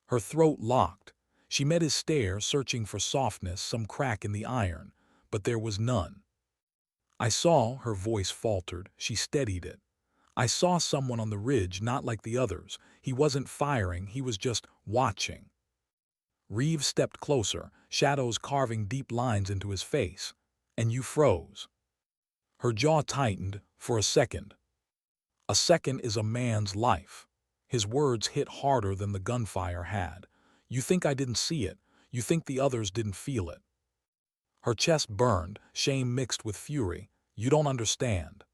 Her throat locked. She met his stare, searching for softness, some crack in the iron, but there was none. "I saw," her voice faltered. She steadied it. "I saw someone on the ridge, not like the others. He wasn't firing, he was just watching." Reeves stepped closer, shadows carving deep lines into his face. "And you froze." Her jaw tightened for a second. A second is a man's life. His words hit harder than the gunfire had. "You think I didn't see it. You think the others didn't feel it." Her chest burned, shame mixed with fury. "You don't understand."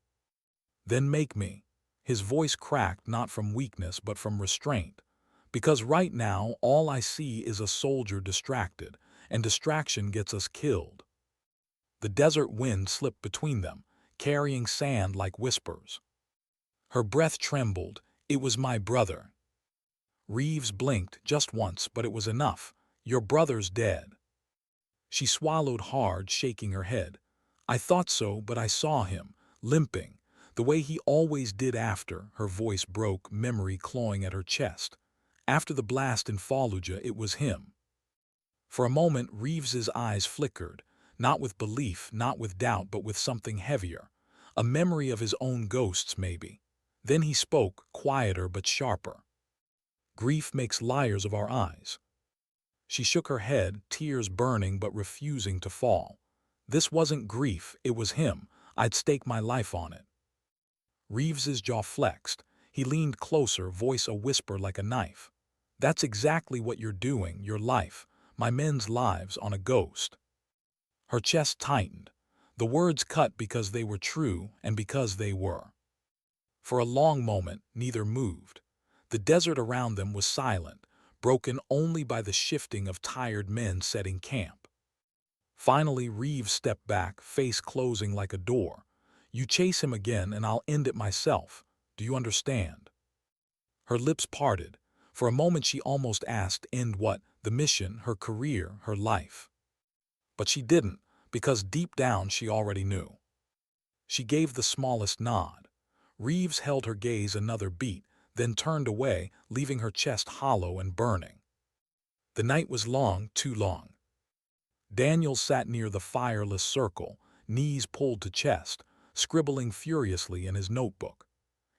"Then make me." His voice cracked, not from weakness but from restraint. "Because right now all I see is a soldier distracted, and distraction gets us killed." The desert wind slipped between them, carrying sand like whispers. Her breath trembled. "It was my brother." Reeves blinked just once, but it was enough. "Your brother's dead." She swallowed hard, shaking her head. "I thought so, but I saw him, limping, the way he always did after." Her voice broke, memory clawing at her chest. "After the blast in Fallujah, it was him." For a moment, Reeves's eyes flickered, not with belief, not with doubt, but with something heavier. A memory of his own ghosts, maybe. Then he spoke, quieter but sharper. "Grief makes liars of our eyes." She shook her head, tears burning but refusing to fall. "This wasn't grief, it was him. I'd stake my life on it." Reeves's jaw flexed. He leaned closer, voice a whisper like a knife. That's exactly what you're doing, your life, my men's lives on a ghost. Her chest tightened. The words cut because they were true and because they were. For a long moment, neither moved. The desert around them was silent, broken only by the shifting of tired men setting camp. Finally, Reeves stepped back, face closing like a door. You chase him again and I'll end it myself. Do you understand? Her lips parted. For a moment she almost asked, end what? The mission, her career, her life. But she didn't, because deep down she already knew. She gave the smallest nod. Reeves held her gaze another beat, then turned away, leaving her chest hollow and burning. The night was long, too long. Daniel sat near the fireless circle, knees pulled to chest, scribbling furiously in his notebook.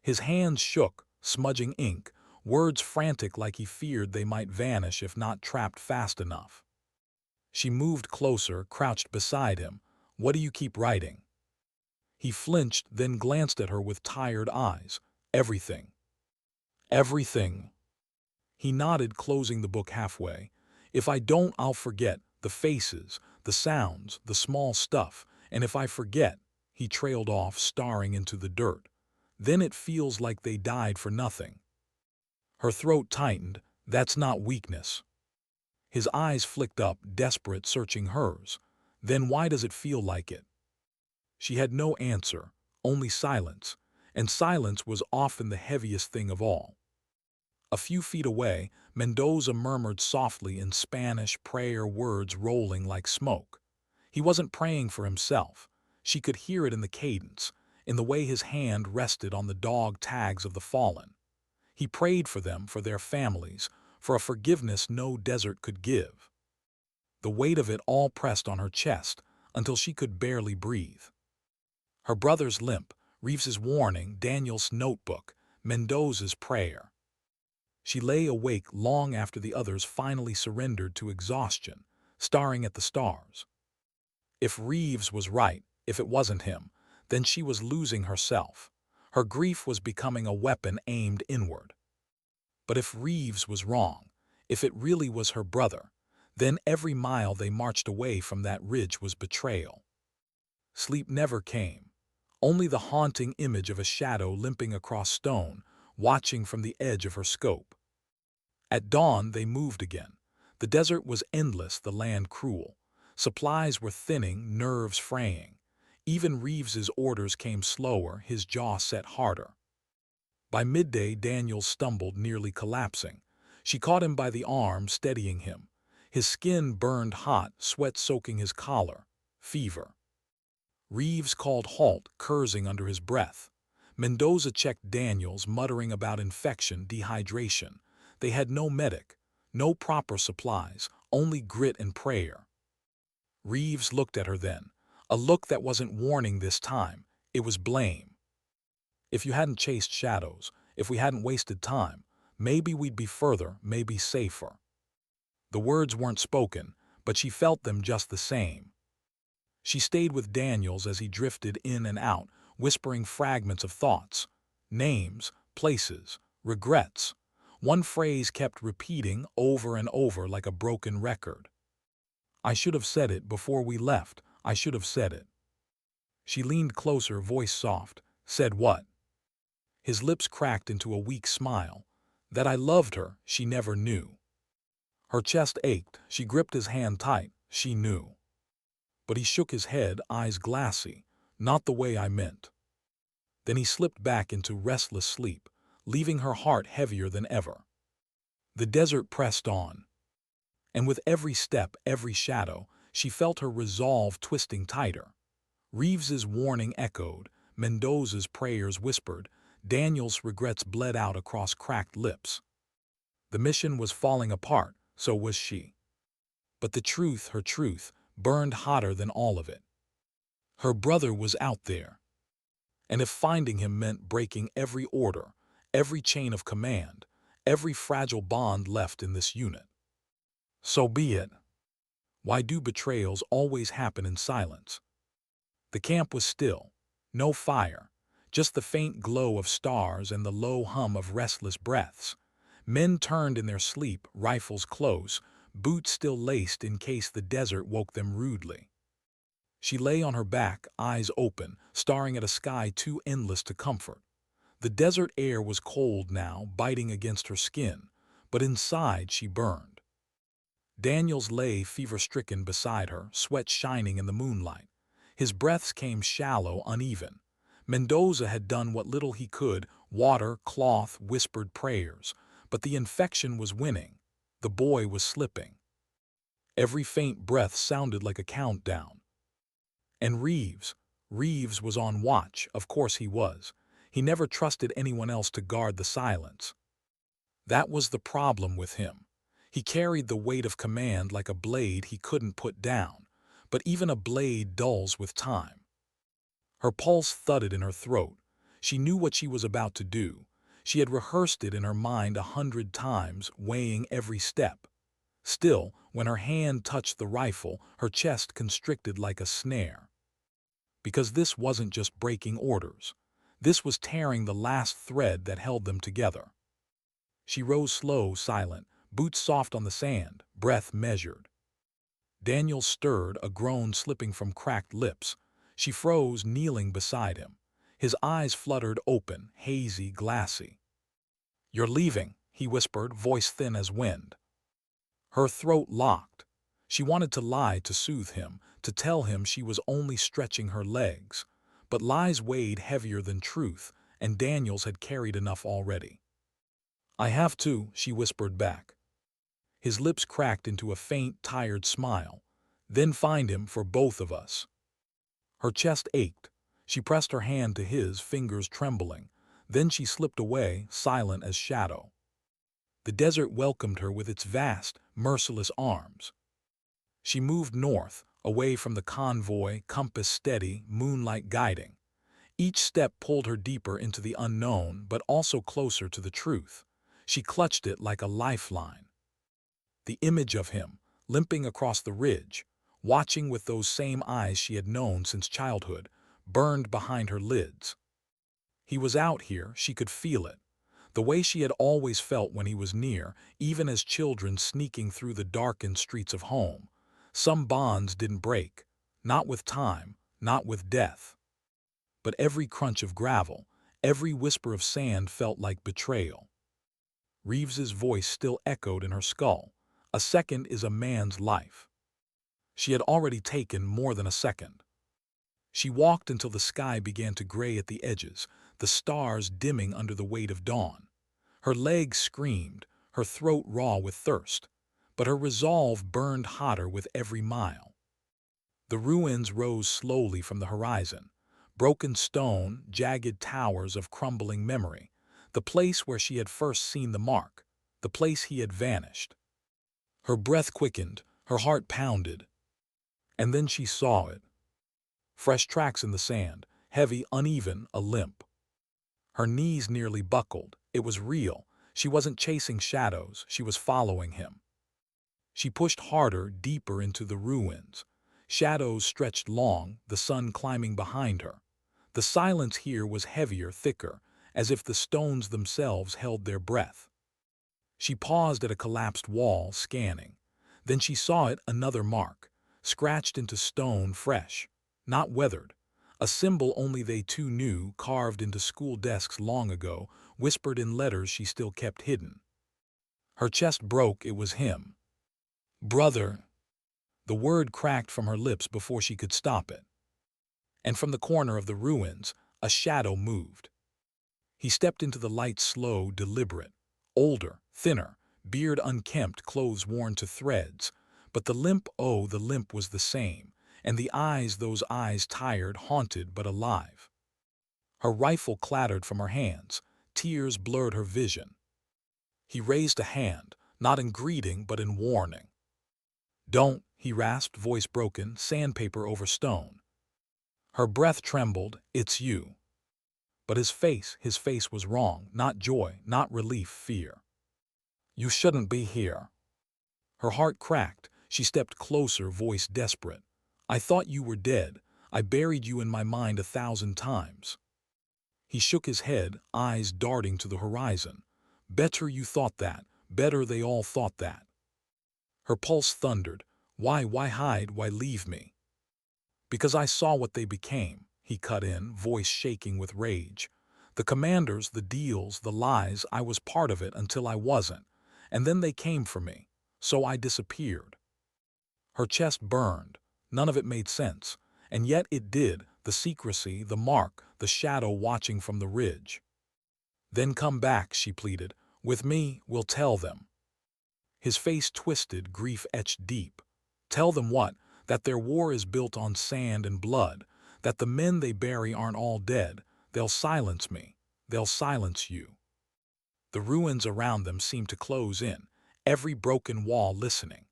His hands shook, smudging ink, words frantic like he feared they might vanish if not trapped fast enough. She moved closer, crouched beside him. What do you keep writing? He flinched, then glanced at her with tired eyes. Everything. Everything. He nodded, closing the book halfway. If I don't, I'll forget. The faces, the sounds, the small stuff. And if I forget, he trailed off, staring into the dirt. Then it feels like they died for nothing. Her throat tightened. That's not weakness. His eyes flicked up, desperate, searching hers. Then why does it feel like it? She had no answer, only silence, and silence was often the heaviest thing of all. A few feet away, Mendoza murmured softly in Spanish, prayer words rolling like smoke. He wasn't praying for himself. She could hear it in the cadence, in the way his hand rested on the dog tags of the fallen. He prayed for them, for their families, for a forgiveness no desert could give. The weight of it all pressed on her chest until she could barely breathe. Her brother's limp, Reeves's warning, Daniel's notebook, Mendoza's prayer. She lay awake long after the others finally surrendered to exhaustion, staring at the stars. If Reeves was right, if it wasn't him, then she was losing herself. Her grief was becoming a weapon aimed inward. But if Reeves was wrong, if it really was her brother, then every mile they marched away from that ridge was betrayal. Sleep never came. Only the haunting image of a shadow limping across stone, watching from the edge of her scope. At dawn they moved again. The desert was endless, the land cruel. Supplies were thinning, nerves fraying. Even Reeves's orders came slower, his jaw set harder. By midday Daniel stumbled, nearly collapsing. She caught him by the arm, steadying him. His skin burned hot, sweat soaking his collar. Fever. Reeves called halt, cursing under his breath. Mendoza checked Daniels, muttering about infection, dehydration. They had no medic, no proper supplies, only grit and prayer. Reeves looked at her then, a look that wasn't warning this time, it was blame. If you hadn't chased shadows, if we hadn't wasted time, maybe we'd be further, maybe safer. The words weren't spoken, but she felt them just the same. She stayed with Daniels as he drifted in and out, whispering fragments of thoughts, names, places, regrets. One phrase kept repeating over and over like a broken record. I should have said it before we left. I should have said it. She leaned closer, voice soft. Said what? His lips cracked into a weak smile. That I loved her, she never knew. Her chest ached. She gripped his hand tight. She knew. But he shook his head, eyes glassy. Not the way I meant. Then he slipped back into restless sleep, leaving her heart heavier than ever. The desert pressed on. And with every step, every shadow, she felt her resolve twisting tighter. Reeves's warning echoed, Mendoza's prayers whispered, Daniel's regrets bled out across cracked lips. The mission was falling apart, so was she. But the truth, her truth, burned hotter than all of it. Her brother was out there. And if finding him meant breaking every order, every chain of command, every fragile bond left in this unit, so be it. Why do betrayals always happen in silence? The camp was still. No fire, just the faint glow of stars and the low hum of restless breaths. Men turned in their sleep, rifles close, boots still laced in case the desert woke them rudely. She lay on her back, eyes open, staring at a sky too endless to comfort. The desert air was cold now, biting against her skin, but inside she burned. Daniels lay fever-stricken beside her, sweat shining in the moonlight. His breaths came shallow, uneven. Mendoza had done what little he could, water, cloth, whispered prayers, but the infection was winning. The boy was slipping. Every faint breath sounded like a countdown. And Reeves was on watch, of course he was. He never trusted anyone else to guard the silence. That was the problem with him. He carried the weight of command like a blade he couldn't put down, but even a blade dulls with time. Her pulse thudded in her throat. She knew what she was about to do. She had rehearsed it in her mind 100 times, weighing every step. Still, when her hand touched the rifle, her chest constricted like a snare. Because this wasn't just breaking orders. This was tearing the last thread that held them together. She rose slow, silent, boots soft on the sand, breath measured. Daniel stirred, a groan slipping from cracked lips. She froze, kneeling beside him. His eyes fluttered open, hazy, glassy. "You're leaving," he whispered, voice thin as wind. Her throat locked. She wanted to lie to soothe him, to tell him she was only stretching her legs. But lies weighed heavier than truth, and Daniels had carried enough already. "I have to," she whispered back. His lips cracked into a faint, tired smile. "Then find him for both of us." Her chest ached. She pressed her hand to his, fingers trembling. Then she slipped away, silent as shadow. The desert welcomed her with its vast, merciless arms. She moved north, away from the convoy, compass steady, moonlight guiding. Each step pulled her deeper into the unknown, but also closer to the truth. She clutched it like a lifeline. The image of him, limping across the ridge, watching with those same eyes she had known since childhood, burned behind her lids. He was out here, she could feel it. The way she had always felt when he was near, even as children sneaking through the darkened streets of home. Some bonds didn't break, not with time, not with death. But every crunch of gravel, every whisper of sand felt like betrayal. Reeves's voice still echoed in her skull. A second is a man's life. She had already taken more than a second. She walked until the sky began to gray at the edges, the stars dimming under the weight of dawn. Her legs screamed, her throat raw with thirst, but her resolve burned hotter with every mile. The ruins rose slowly from the horizon, broken stone, jagged towers of crumbling memory, the place where she had first seen the mark, the place he had vanished. Her breath quickened, her heart pounded. And then she saw it. Fresh tracks in the sand, heavy, uneven, a limp. Her knees nearly buckled. It was real. She wasn't chasing shadows, she was following him. She pushed harder, deeper into the ruins. Shadows stretched long, the sun climbing behind her. The silence here was heavier, thicker, as if the stones themselves held their breath. She paused at a collapsed wall, scanning. Then she saw it, another mark, scratched into stone, fresh, not weathered. A symbol only they two knew, carved into school desks long ago, whispered in letters she still kept hidden. Her chest broke. It was him. "Brother." The word cracked from her lips before she could stop it. And from the corner of the ruins, a shadow moved. He stepped into the light, slow, deliberate. Older, thinner, beard unkempt, clothes worn to threads. But the limp, oh, the limp was the same. And the eyes, those eyes tired, haunted, but alive. Her rifle clattered from her hands. Tears blurred her vision. He raised a hand, not in greeting, but in warning. "Don't," he rasped, voice broken, sandpaper over stone. Her breath trembled. "It's you." But his face was wrong, not joy, not relief, fear. "You shouldn't be here." Her heart cracked. She stepped closer, voice desperate. "I thought you were dead. I buried you in my mind 1,000 times." He shook his head, eyes darting to the horizon. Better you thought that. Better they all thought that. Her pulse thundered. Why hide? Why leave me? Because I saw what they became, he cut in, voice shaking with rage. The commanders, the deals, the lies, I was part of it until I wasn't. And then they came for me. So I disappeared. Her chest burned. None of it made sense. And yet it did, the secrecy, the mark, the shadow watching from the ridge. Then come back, she pleaded. With me, we'll tell them. His face twisted, grief etched deep. Tell them what? That their war is built on sand and blood, that the men they bury aren't all dead. They'll silence me. They'll silence you. The ruins around them seemed to close in, every broken wall listening.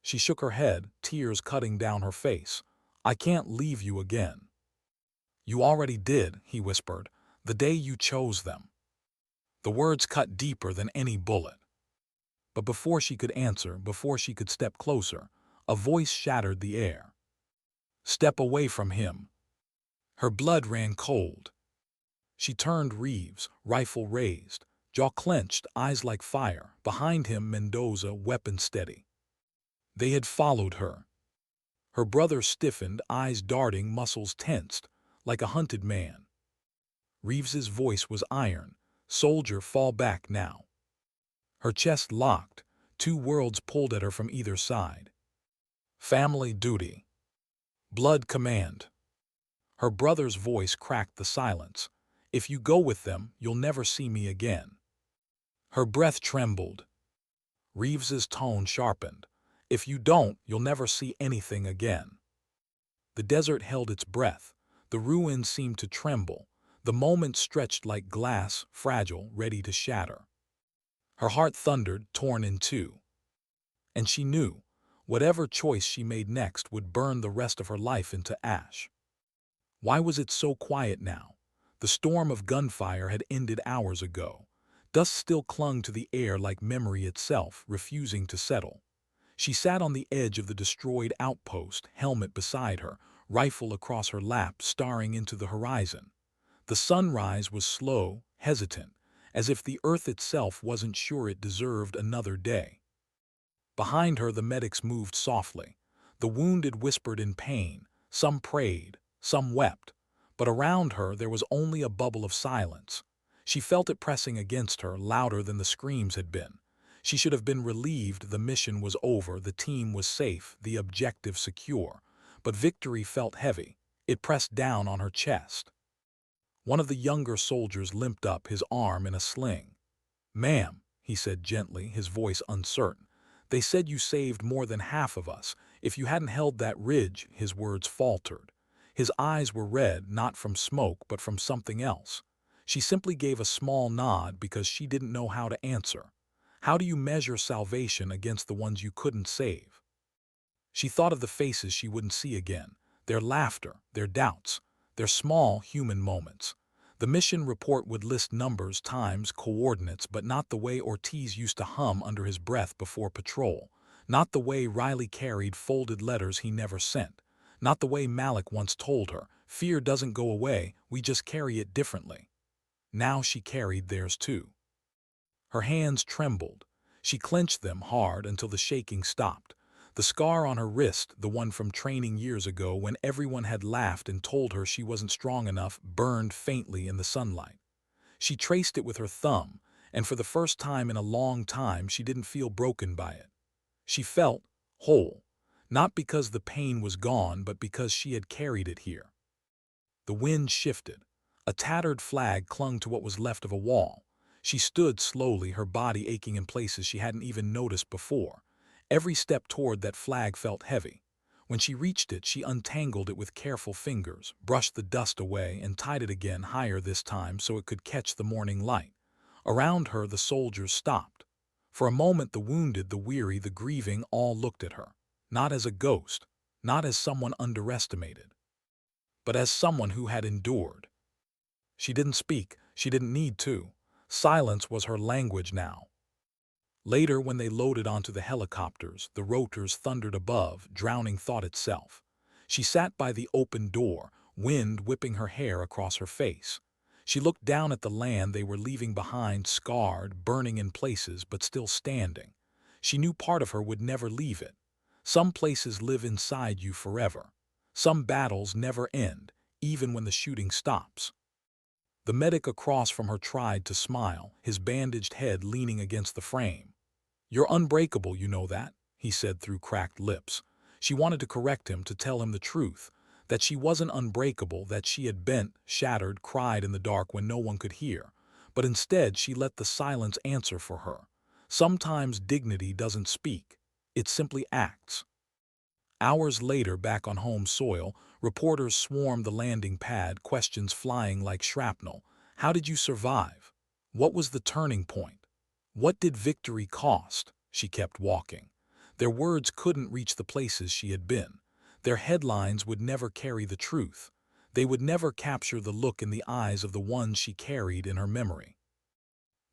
She shook her head, tears cutting down her face. I can't leave you again. You already did, he whispered, the day you chose them. The words cut deeper than any bullet. But before she could answer, before she could step closer, a voice shattered the air. Step away from him. Her blood ran cold. She turned Reeves, rifle raised, jaw clenched, eyes like fire. Behind him, Mendoza, weapon steady. They had followed her. Her brother stiffened, eyes darting, muscles tensed, like a hunted man. Reeves's voice was iron. Soldier, fall back now. Her chest locked. Two worlds pulled at her from either side. Family duty. Blood command. Her brother's voice cracked the silence. If you go with them, you'll never see me again. Her breath trembled. Reeves's tone sharpened. If you don't, you'll never see anything again. The desert held its breath. The ruins seemed to tremble. The moment stretched like glass, fragile, ready to shatter. Her heart thundered, torn in two. And she knew, whatever choice she made next would burn the rest of her life into ash. Why was it so quiet now? The storm of gunfire had ended hours ago. Dust still clung to the air like memory itself, refusing to settle. She sat on the edge of the destroyed outpost, helmet beside her, rifle across her lap, staring into the horizon. The sunrise was slow, hesitant, as if the earth itself wasn't sure it deserved another day. Behind her, the medics moved softly. The wounded whispered in pain. Some prayed, some wept. But around her, there was only a bubble of silence. She felt it pressing against her, louder than the screams had been. She should have been relieved the mission was over, the team was safe, the objective secure. But victory felt heavy. It pressed down on her chest. One of the younger soldiers limped up, his arm in a sling. Ma'am, he said gently, his voice uncertain. They said you saved more than half of us. If you hadn't held that ridge, his words faltered. His eyes were red, not from smoke, but from something else. She simply gave a small nod because she didn't know how to answer. How do you measure salvation against the ones you couldn't save? She thought of the faces she wouldn't see again, their laughter, their doubts, their small human moments. The mission report would list numbers, times, coordinates, but not the way Ortiz used to hum under his breath before patrol, not the way Riley carried folded letters he never sent, not the way Malik once told her, fear doesn't go away, we just carry it differently. Now she carried theirs too. Her hands trembled. She clenched them hard until the shaking stopped. The scar on her wrist, the one from training years ago when everyone had laughed and told her she wasn't strong enough, burned faintly in the sunlight. She traced it with her thumb, and for the first time in a long time she didn't feel broken by it. She felt whole, not because the pain was gone, but because she had carried it here. The wind shifted. A tattered flag clung to what was left of a wall. She stood slowly, her body aching in places she hadn't even noticed before. Every step toward that flag felt heavy. When she reached it, she untangled it with careful fingers, brushed the dust away, and tied it again, higher this time so it could catch the morning light. Around her, the soldiers stopped. For a moment, the wounded, the weary, the grieving all looked at her, not as a ghost, not as someone underestimated, but as someone who had endured. She didn't speak. She didn't need to. Silence was her language now. Later, when they loaded onto the helicopters, the rotors thundered above, drowning thought itself. She sat by the open door, wind whipping her hair across her face. She looked down at the land they were leaving behind, scarred, burning in places, but still standing. She knew part of her would never leave it. Some places live inside you forever. Some battles never end, even when the shooting stops. The medic across from her tried to smile, his bandaged head leaning against the frame. "You're unbreakable, you know that," he said through cracked lips. She wanted to correct him, to tell him the truth, that she wasn't unbreakable, that she had bent, shattered, cried in the dark when no one could hear. But instead she let the silence answer for her. Sometimes dignity doesn't speak. It simply acts. Hours later, back on home soil, reporters swarmed the landing pad, questions flying like shrapnel. How did you survive? What was the turning point? What did victory cost? She kept walking. Their words couldn't reach the places she had been. Their headlines would never carry the truth. They would never capture the look in the eyes of the ones she carried in her memory.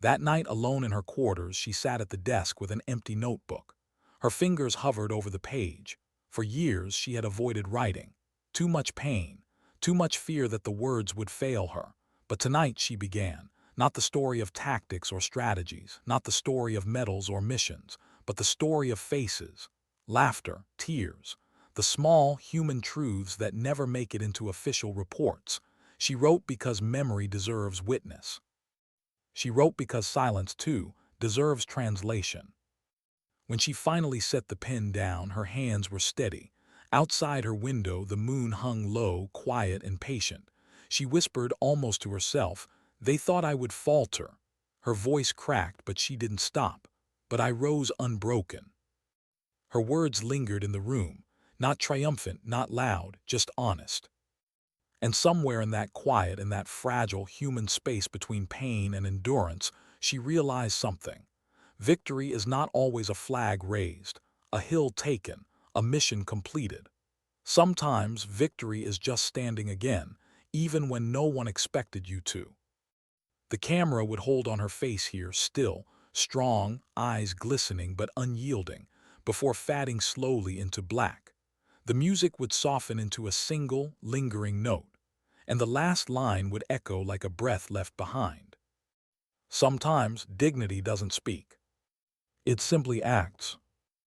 That night, alone in her quarters, she sat at the desk with an empty notebook. Her fingers hovered over the page. For years she had avoided writing. Too much pain, too much fear that the words would fail her. But tonight she began. Not the story of tactics or strategies, not the story of medals or missions, but the story of faces, laughter, tears, the small human truths that never make it into official reports. She wrote because memory deserves witness. She wrote because silence, too, deserves translation. When she finally set the pen down, her hands were steady. Outside her window, the moon hung low, quiet and patient. She whispered almost to herself, "They thought I would falter." Her voice cracked, but she didn't stop. "But I rose unbroken." Her words lingered in the room, not triumphant, not loud, just honest. And somewhere in that quiet, in that fragile human space between pain and endurance, she realized something. Victory is not always a flag raised, a hill taken, a mission completed. Sometimes victory is just standing again, even when no one expected you to. The camera would hold on her face here, still, strong, eyes glistening but unyielding, before fading slowly into black. The music would soften into a single, lingering note, and the last line would echo like a breath left behind. Sometimes dignity doesn't speak. It simply acts.